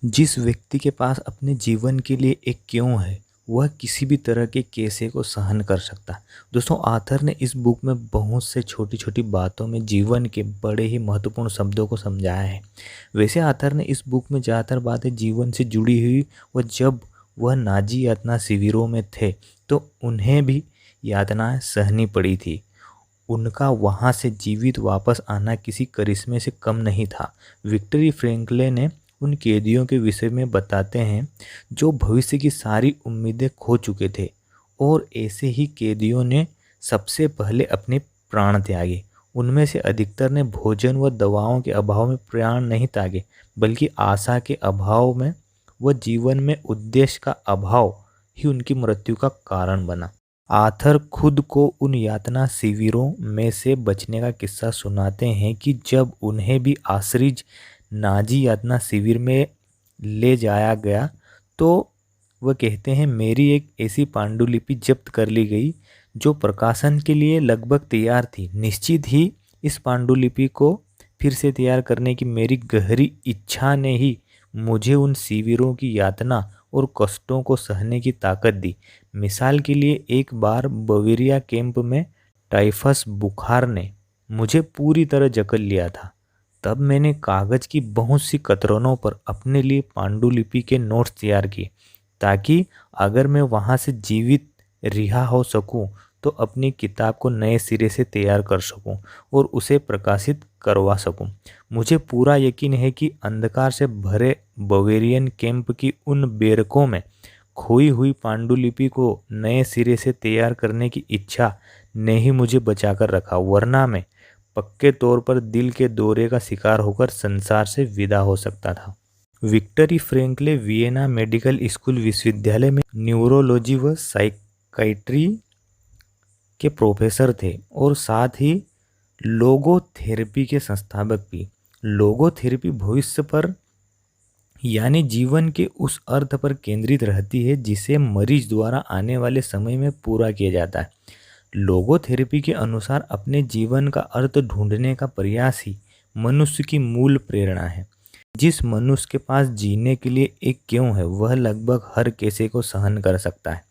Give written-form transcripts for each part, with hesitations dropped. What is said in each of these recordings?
जिस व्यक्ति के पास अपने जीवन के लिए एक क्यों है, वह किसी भी तरह के कैसे को सहन कर सकता है। दोस्तों, आथर ने इस बुक में बहुत से छोटी-छोटी बातों में जीवन के बड़े ही महत्वपूर्ण शब्दों को समझाया है। वैसे आथर ने इस बुक में ज़्यादातर बातें जीवन से जुड़ी हुई और जब वह नाज़ी यातना शिविरों में थे, तो उन्हें भी यातनाएँ सहनी पड़ी थी। उनका वहाँ से जीवित वापस आना किसी करिश्मे से कम नहीं था। विक्टर फ्रैंकल ने उन कैदियों के विषय में बताते हैं जो भविष्य की सारी उम्मीदें खो चुके थे, और ऐसे ही कैदियों ने सबसे पहले अपने प्राण त्यागे। उनमें से अधिकतर ने भोजन व दवाओं के अभाव में प्राण नहीं त्यागे, बल्कि आशा के अभाव में व जीवन में उद्देश्य का अभाव ही उनकी मृत्यु का कारण बना। आथर खुद को उन यातना शिविरों में से बचने का किस्सा सुनाते हैं कि जब उन्हें भी आश्रिज नाजी यातना शिविर में ले जाया गया, तो वह कहते हैं, मेरी एक ऐसी पांडुलिपि जब्त कर ली गई जो प्रकाशन के लिए लगभग तैयार थी। निश्चित ही इस पांडुलिपि को फिर से तैयार करने की मेरी गहरी इच्छा ने ही मुझे उन शिविरों की यातना और कष्टों को सहने की ताकत दी। मिसाल के लिए, एक बार बवेरिया कैंप में टाइफस बुखार ने मुझे पूरी तरह जकड़ लिया था। तब मैंने कागज की बहुत सी कतरनों पर अपने लिए पांडुलिपि के नोट्स तैयार किए, ताकि अगर मैं वहां से जीवित रिहा हो सकूं तो अपनी किताब को नए सिरे से तैयार कर सकूं और उसे प्रकाशित करवा सकूं। मुझे पूरा यकीन है कि अंधकार से भरे बवेरियन कैंप की उन बैरकों में खोई हुई पांडुलिपि को नए सिरे से तैयार करने की इच्छा ने ही मुझे बचाकर रखा, वरना मैं पक्के तौर पर दिल के दौरे का शिकार होकर संसार से विदा हो सकता था। Viktor Frankl Vienna medical school विश्वविद्यालय में न्यूरोलॉजी व साइकाइट्री के प्रोफेसर थे और साथ ही लोगोथेरेपी के संस्थापक भी। लोगोथेरेपी भविष्य पर यानी जीवन के उस अर्थ पर केंद्रित रहती है जिसे मरीज द्वारा आने वाले समय में पूरा किया जाता है। लोगोथेरेपी के अनुसार अपने जीवन का अर्थ ढूंढने का प्रयास ही मनुष्य की मूल प्रेरणा है। जिस मनुष्य के पास जीने के लिए एक क्यों है, वह लगभग हर कैसे को सहन कर सकता है।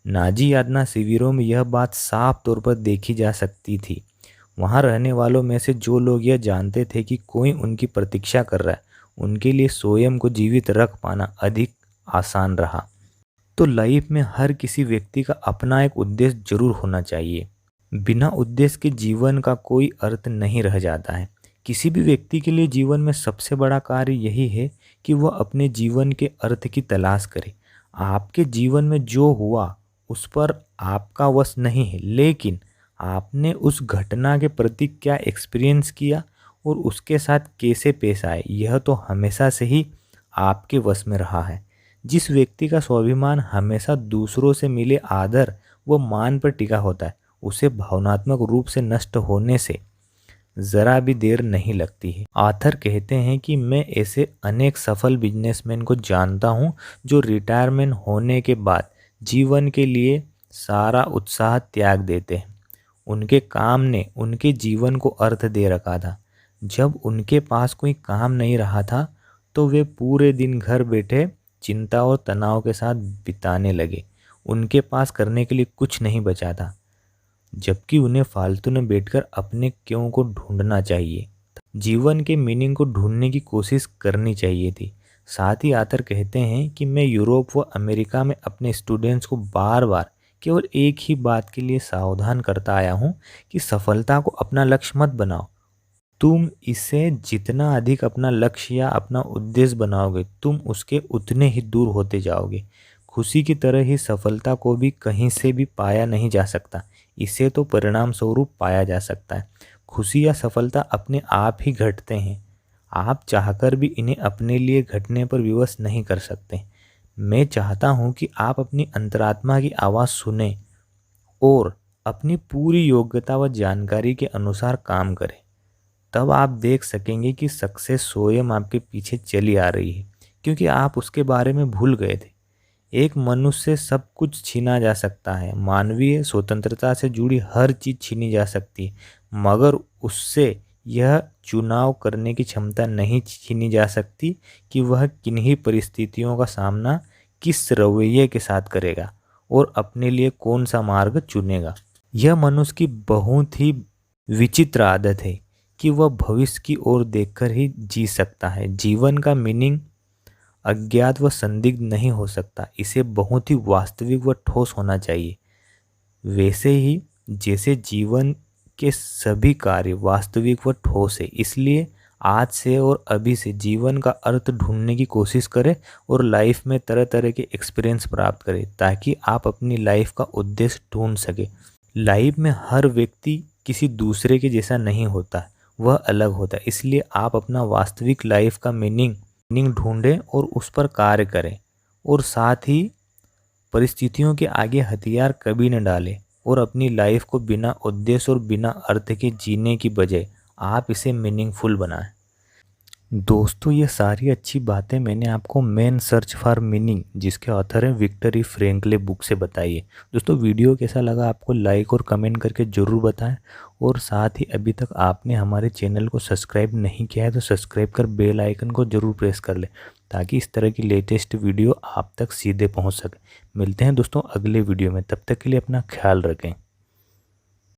नाजी यातना शिविरों में यह बात साफ तौर पर देखी जा सकती थी। वहां रहने वालों में से जो लोग यह जानते थे कि कोई उनकी प्रतीक्षा कर रहा है, उनके लिए स्वयं को जीवित रख पाना अधिक आसान रहा। तो लाइफ में हर किसी व्यक्ति का अपना एक उद्देश्य जरूर होना चाहिए। बिना उद्देश्य के जीवन का कोई अर्थ नहीं रह जाता है। किसी भी व्यक्ति के लिए जीवन में सबसे बड़ा कार्य यही है कि वह अपने जीवन के अर्थ की तलाश करे। आपके जीवन में जो हुआ उस पर आपका वश नहीं है, लेकिन आपने उस घटना के प्रति क्या एक्सपीरियंस किया और उसके साथ कैसे पेश आए, यह तो हमेशा से ही आपके वश में रहा है। जिस व्यक्ति का स्वाभिमान हमेशा दूसरों से मिले आदर व मान पर टिका होता है, उसे भावनात्मक रूप से नष्ट होने से जरा भी देर नहीं लगती है। आथर कहते हैं कि मैं ऐसे अनेक सफल बिजनेसमैन को जानता हूं जो रिटायरमेंट होने के बाद जीवन के लिए सारा उत्साह त्याग देते हैं। उनके काम ने उनके जीवन को अर्थ दे रखा था। जब उनके पास कोई काम नहीं रहा था, तो वे पूरे दिन घर बैठे चिंता और तनाव के साथ बिताने लगे। उनके पास करने के लिए कुछ नहीं बचा था, जबकि उन्हें फालतू में बैठकर अपने क्यों को ढूंढना चाहिए। जीवन के मीनिंग को ढूंढने की कोशिश करनी चाहिए थी। साथ ही आथर कहते हैं कि मैं यूरोप व अमेरिका में अपने स्टूडेंट्स को बार बार केवल एक ही बात के लिए सावधान करता आया हूँ कि सफलता को अपना लक्ष्य मत बनाओ। तुम इसे जितना अधिक अपना लक्ष्य या अपना उद्देश्य बनाओगे, तुम उसके उतने ही दूर होते जाओगे। खुशी की तरह ही सफलता को भी कहीं से भी पाया नहीं जा सकता, इसे तो परिणाम स्वरूप पाया जा सकता है। खुशी या सफलता अपने आप ही घटते हैं। आप चाहकर भी इन्हें अपने लिए घटने पर विवश नहीं कर सकते। मैं चाहता हूं कि आप अपनी अंतरात्मा की आवाज़ सुने और अपनी पूरी योग्यता व जानकारी के अनुसार काम करें। तब आप देख सकेंगे कि सक्सेस स्वयं आपके पीछे चली आ रही है, क्योंकि आप उसके बारे में भूल गए थे। एक मनुष्य से सब कुछ छीना जा सकता है, मानवीय स्वतंत्रता से जुड़ी हर चीज़ छीनी जा सकती है, मगर उससे यह चुनाव करने की क्षमता नहीं छीनी जा सकती कि वह किन्हीं परिस्थितियों का सामना किस रवैये के साथ करेगा और अपने लिए कौन सा मार्ग चुनेगा। यह मनुष्य की बहुत ही विचित्र आदत है कि वह भविष्य की ओर देखकर ही जी सकता है। जीवन का मीनिंग अज्ञात व संदिग्ध नहीं हो सकता, इसे बहुत ही वास्तविक व ठोस होना चाहिए। वैसे ही जैसे जीवन के सभी कार्य वास्तविक व ठोस है, इसलिए आज से और अभी से जीवन का अर्थ ढूंढने की कोशिश करें और लाइफ में तरह तरह के एक्सपीरियंस प्राप्त करें ताकि आप अपनी लाइफ का उद्देश्य ढूंढ सके। लाइफ में हर व्यक्ति किसी दूसरे के जैसा नहीं होता, वह अलग होता है, इसलिए आप अपना वास्तविक लाइफ का मीनिंग ढूंढें और उस पर कार्य करें और साथ ही परिस्थितियों के आगे हथियार कभी न डालें और अपनी लाइफ को बिना उद्देश्य और बिना अर्थ के जीने की बजाय आप इसे मीनिंगफुल बनाएं। दोस्तों, ये सारी अच्छी बातें मैंने आपको मैन सर्च फॉर मीनिंग, जिसके ऑथर हैं विक्टर ई फ्रैंकल, बुक से बताई है। दोस्तों, वीडियो कैसा लगा आपको लाइक और कमेंट करके ज़रूर बताएं और साथ ही अभी तक आपने हमारे चैनल को सब्सक्राइब नहीं किया है तो सब्सक्राइब कर बेल आइकन को ज़रूर प्रेस कर लें ताकि इस तरह की लेटेस्ट वीडियो आप तक सीधे पहुँच सके। मिलते हैं दोस्तों अगले वीडियो में, तब तक के लिए अपना ख्याल रखें।